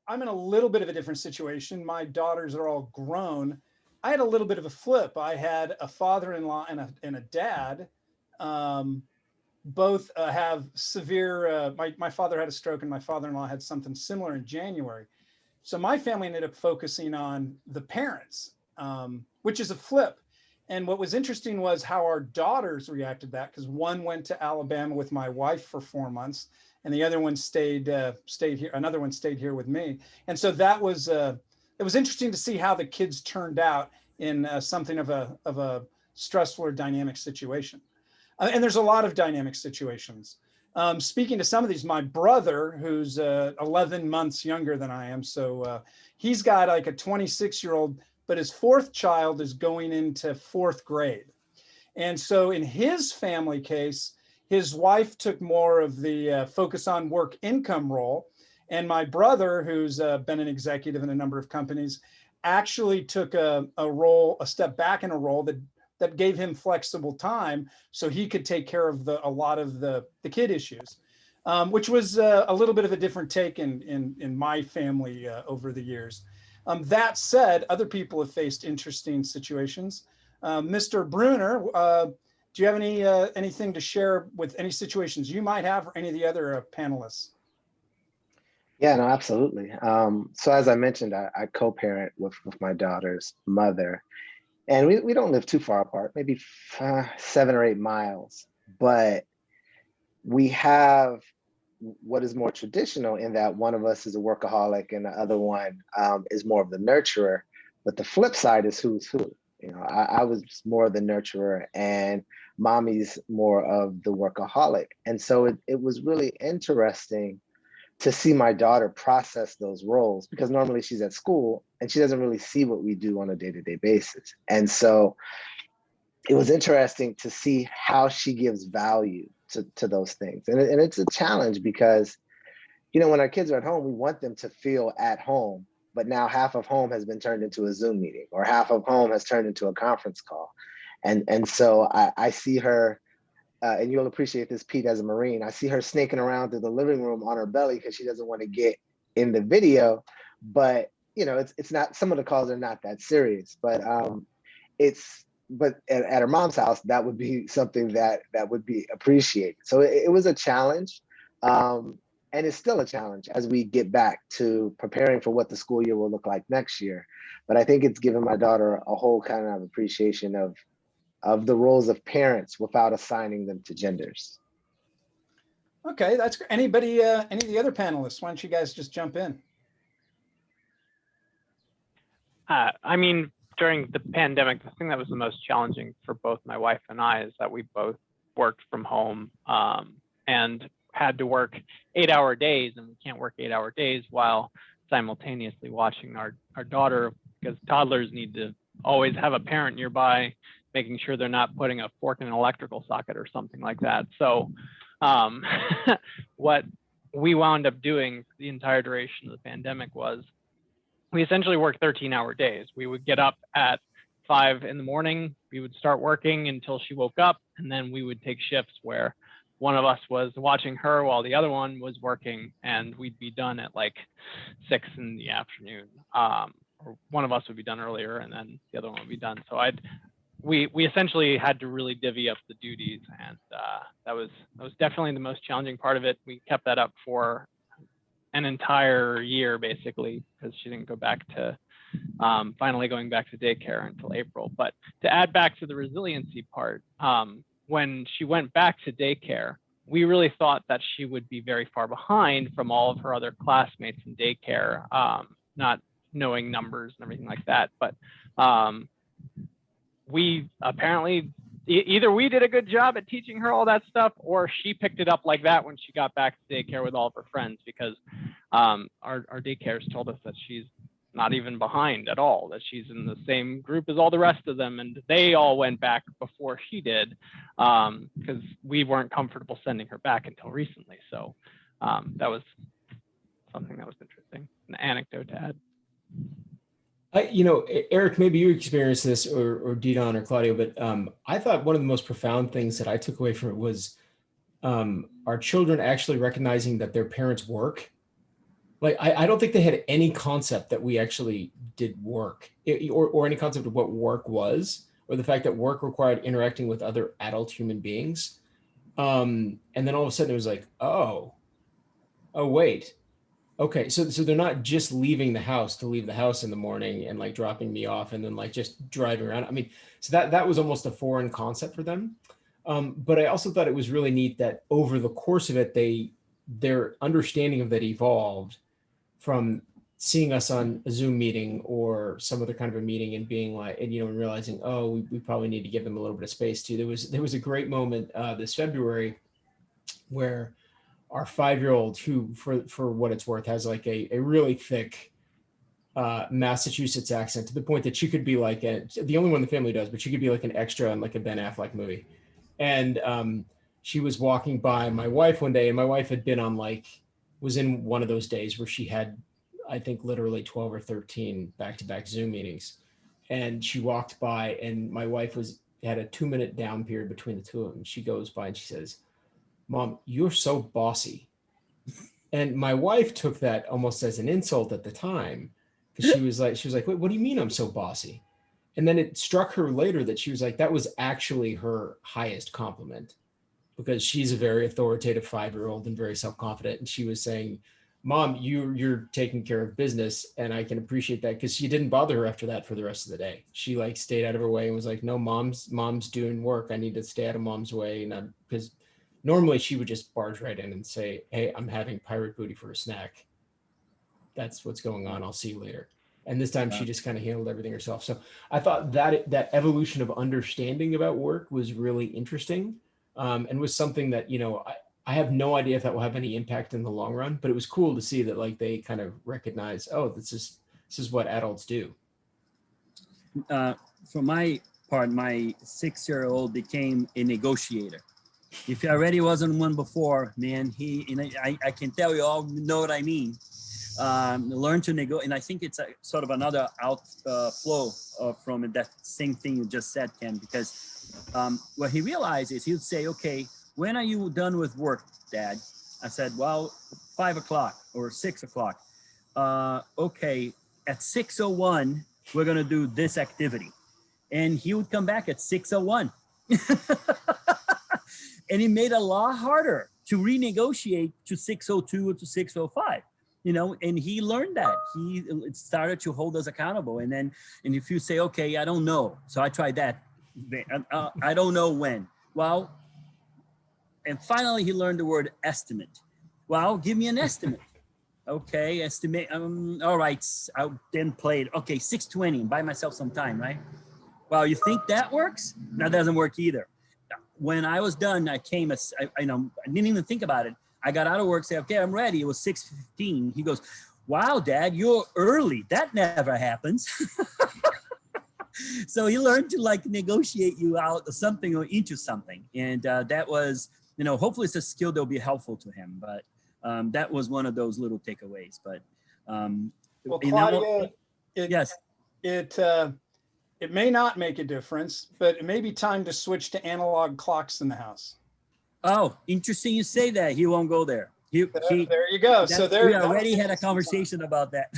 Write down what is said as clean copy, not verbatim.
I'm in a little bit of a different situation. My daughters are all grown. I had a little bit of a flip. I had a father-in-law and a dad. Um, Both have severe, my father had a stroke and my father-in-law had something similar in January. So my family ended up focusing on the parents, which is a flip. And what was interesting was how our daughters reacted to that, because one went to Alabama with my wife for 4 months, and the other one stayed here. Another one stayed here with me, and so that was it was interesting to see how the kids turned out in something of a stressful or dynamic situation. And there's a lot of dynamic situations. Speaking to some of these, my brother, who's 11 months younger than I am, so he's got like a 26-year-old, but his fourth child is going into fourth grade. And so in his family case, his wife took more of the focus on work income role. And my brother, who's been an executive in a number of companies, actually took a step back in a role that gave him flexible time so he could take care of a lot of the kid issues, which was a little bit of a different take in my family over the years. That said, other people have faced interesting situations. Mr. Bruner, do you have anything to share with any situations you might have or any of the other panelists? Yeah, no, absolutely. So as I mentioned, I co-parent with my daughter's mother. And we don't live too far apart, maybe 7 or 8 miles, but we have what is more traditional in that one of us is a workaholic and the other one is more of the nurturer. But the flip side is who's who. You know, I was more of the nurturer and mommy's more of the workaholic. And so it was really interesting to see my daughter process those roles, because normally she's at school and she doesn't really see what we do on a day-to-day basis. And so it was interesting to see how she gives value to those things. And it's a challenge because, you know, when our kids are at home, we want them to feel at home, but now half of home has been turned into a Zoom meeting or half of home has turned into a conference call. And so I see her, and you'll appreciate this, Pete, as a Marine, I see her snaking around through the living room on her belly because she doesn't want to get in the video. But, you know, it's not, some of the calls are not that serious, but but at her mom's house, that would be something that would be appreciated. So it was a challenge. And it's still a challenge as we get back to preparing for what the school year will look like next year. But I think it's given my daughter a whole kind of appreciation of the roles of parents without assigning them to genders. Okay, that's great. Anybody, any of the other panelists, why don't you guys just jump in? I mean, during the pandemic, the thing that was the most challenging for both my wife and I is that we both worked from home and had to work 8-hour days, and we can't work 8-hour days while simultaneously watching our daughter, because toddlers need to always have a parent nearby, making sure they're not putting a fork in an electrical socket or something like that. So what we wound up doing for the entire duration of the pandemic was we essentially worked 13-hour days. We would get up at 5 in the morning, we would start working until she woke up, and then we would take shifts where one of us was watching her while the other one was working, and we'd be done at like 6 in the afternoon. Or one of us would be done earlier, and then the other one would be done. So we essentially had to really divvy up the duties, and that was definitely the most challenging part of it. We kept that up for an entire year, basically, because she didn't go back to finally going back to daycare until April. But to add back to the resiliency part, when she went back to daycare, we really thought that she would be very far behind from all of her other classmates in daycare, not knowing numbers and everything like that. But we apparently, either we did a good job at teaching her all that stuff, or she picked it up like that when she got back to daycare with all of her friends, because our daycares told us that she's not even behind at all, that she's in the same group as all the rest of them, and they all went back before she did, because we weren't comfortable sending her back until recently. So that was something that was interesting, an anecdote to add. You know, Eric, maybe you experienced this, or Didon or Claudio, but I thought one of the most profound things that I took away from it was our children actually recognizing that their parents work Like, I don't think they had any concept that we actually did work, or any concept of what work was, or the fact that work required interacting with other adult human beings. And then all of a sudden it was like, oh, wait. Okay, so they're not just leaving the house to leave the house in the morning and like dropping me off and then like just driving around. I mean, so that was almost a foreign concept for them. But I also thought it was really neat that over the course of it, their understanding of that evolved from seeing us on a Zoom meeting or some other kind of a meeting and being like, and and realizing, oh, we probably need to give them a little bit of space too. There was a great moment this February where our 5-year-old, who for what it's worth has like a really thick Massachusetts accent, to the point that she could be like the only one the family does, but she could be like an extra in like a Ben Affleck movie. And she was walking by my wife one day, and my wife had been on was in one of those days where she had, I think, literally 12 or 13 back-to-back Zoom meetings. And she walked by, and my wife had a 2-minute down period between the two of them. She goes by and she says, "Mom, you're so bossy." And my wife took that almost as an insult at the time, because she was like, "Wait, what do you mean I'm so bossy?" And then it struck her later that she was like, that was actually her highest compliment, because she's a very authoritative 5-year-old and very self-confident. And she was saying, "Mom, you're taking care of business." And I can appreciate that, because she didn't bother her after that for the rest of the day. She like stayed out of her way and was like, "No, mom's doing work. I need to stay out of mom's way." And because normally she would just barge right in and say, "Hey, I'm having pirate booty for a snack. That's what's going on. I'll see you later." And this time she just kind of handled everything herself. So I thought that evolution of understanding about work was really interesting, and was something that, I have no idea if that will have any impact in the long run, but it was cool to see that like they kind of recognize, oh, this is what adults do. For my part, my 6-year-old became a negotiator. If he already wasn't one before, man, I can tell you all know what I mean. Learn to negotiate, and I think it's a sort of another outflow from that same thing you just said, Ken, because what he realized is he would say, "Okay, when are you done with work, Dad?" I said, "Well, 5 o'clock or 6 o'clock." Okay, at 6:01, we're going to do this activity. And he would come back at 6:01. And it made it a lot harder to renegotiate to 6:02 or to 6:05. And he learned that. He started to hold us accountable. And if you say, "Okay, I don't know," so I tried that. I don't know when. Well, and finally he learned the word estimate. Well, give me an estimate. Okay, estimate. All right, I then played. Okay, 6:20, and buy myself some time, right? Well, you think that works? That doesn't work either. When I was done, I didn't even think about it. I got out of work, say, "Okay, I'm ready." It was 6:15. He goes, "Wow, Dad, you're early. That never happens." So he learned to negotiate you out of something or into something. And that was, hopefully it's a skill that will be helpful to him. But that was one of those little takeaways. But well, Claudia, yes. It may not make a difference, but it may be time to switch to analog clocks in the house. Oh, interesting you say that. He won't go there. There you go. So we already had a conversation about that.